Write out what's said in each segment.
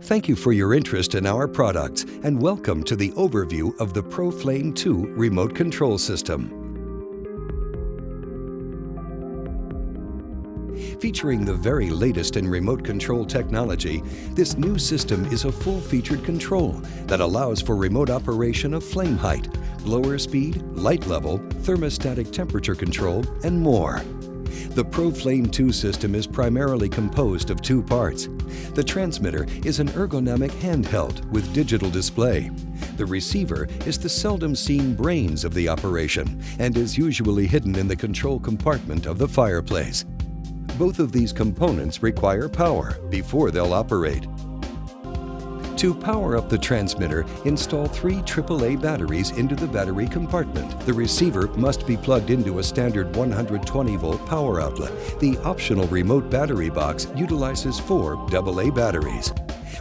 Thank you for your interest in our products and welcome to the overview of the Proflame 2 remote control system. Featuring the very latest in remote control technology, this new system is a full-featured control that allows for remote operation of flame height, blower speed, light level, thermostatic temperature control, and more. The Proflame 2 system is primarily composed of two parts. The transmitter is an ergonomic handheld with digital display. The receiver is the seldom-seen brains of the operation and is usually hidden in the control compartment of the fireplace. Both of these components require power before they'll operate. To power up the transmitter, install 3 AAA batteries into the battery compartment. The receiver must be plugged into a standard 120-volt power outlet. The optional remote battery box utilizes 4 AA batteries.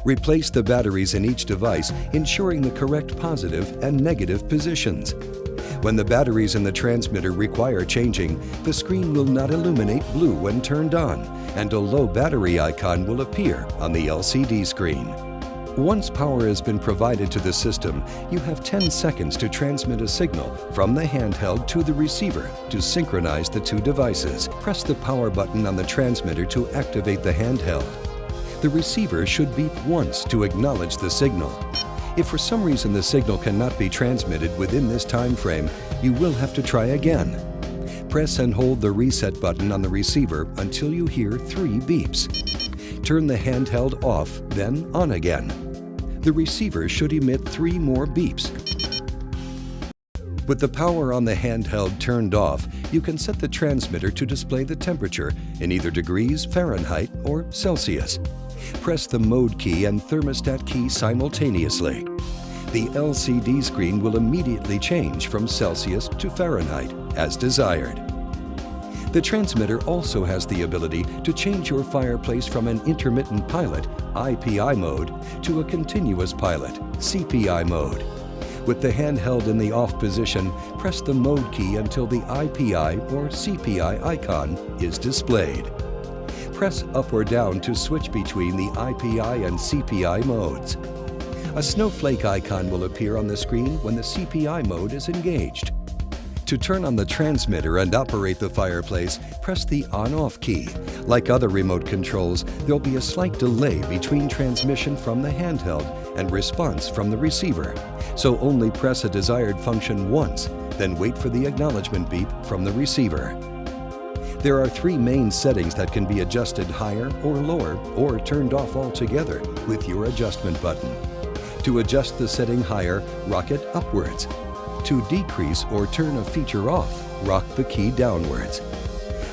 Replace the batteries in each device, ensuring the correct positive and negative positions. When the batteries in the transmitter require changing, the screen will not illuminate blue when turned on, and a low battery icon will appear on the LCD screen. Once power has been provided to the system, you have 10 seconds to transmit a signal from the handheld to the receiver to synchronize the two devices. Press the power button on the transmitter to activate the handheld. The receiver should beep once to acknowledge the signal. If for some reason the signal cannot be transmitted within this time frame, you will have to try again. Press and hold the reset button on the receiver until you hear 3 beeps. Turn the handheld off, then on again. The receiver should emit 3 more beeps. With the power on the handheld turned off, you can set the transmitter to display the temperature in either degrees Fahrenheit or Celsius. Press the mode key and thermostat key simultaneously. The LCD screen will immediately change from Celsius to Fahrenheit as desired. The transmitter also has the ability to change your fireplace from an intermittent pilot, IPI mode, to a continuous pilot, CPI mode. With the handheld in the off position, press the mode key until the IPI or CPI icon is displayed. Press up or down to switch between the IPI and CPI modes. A snowflake icon will appear on the screen when the CPI mode is engaged. To turn on the transmitter and operate the fireplace, press the on-off key. Like other remote controls, there'll be a slight delay between transmission from the handheld and response from the receiver. So only press a desired function once, then wait for the acknowledgement beep from the receiver. There are 3 main settings that can be adjusted higher or lower or turned off altogether with your adjustment button. To adjust the setting higher, rock it upwards. To decrease or turn a feature off, rock the key downwards.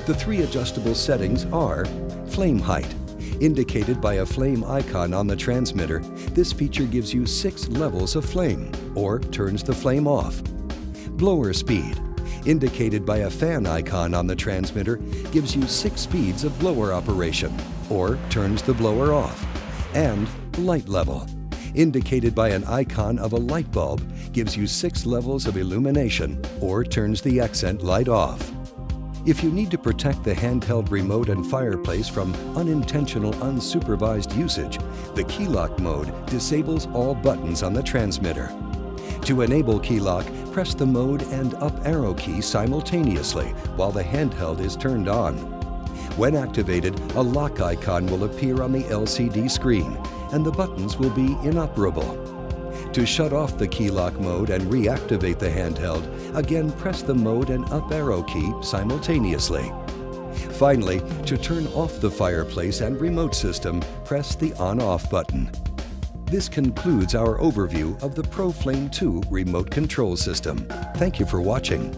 The 3 adjustable settings are flame height. Indicated by a flame icon on the transmitter, this feature gives you 6 levels of flame or turns the flame off. Blower speed. Indicated by a fan icon on the transmitter, gives you 6 speeds of blower operation or turns the blower off. And light level. Indicated by an icon of a light bulb, gives you 6 levels of illumination or turns the accent light off. If you need to protect the handheld remote and fireplace from unintentional unsupervised usage, the key lock mode disables all buttons on the transmitter. To enable key lock, press the mode and up arrow key simultaneously while the handheld is turned on. When activated, a lock icon will appear on the LCD screen, and the buttons will be inoperable. To shut off the key lock mode and reactivate the handheld, again press the mode and up arrow key simultaneously. Finally, to turn off the fireplace and remote system, press the on-off button. This concludes our overview of the Proflame 2 remote control system. Thank you for watching.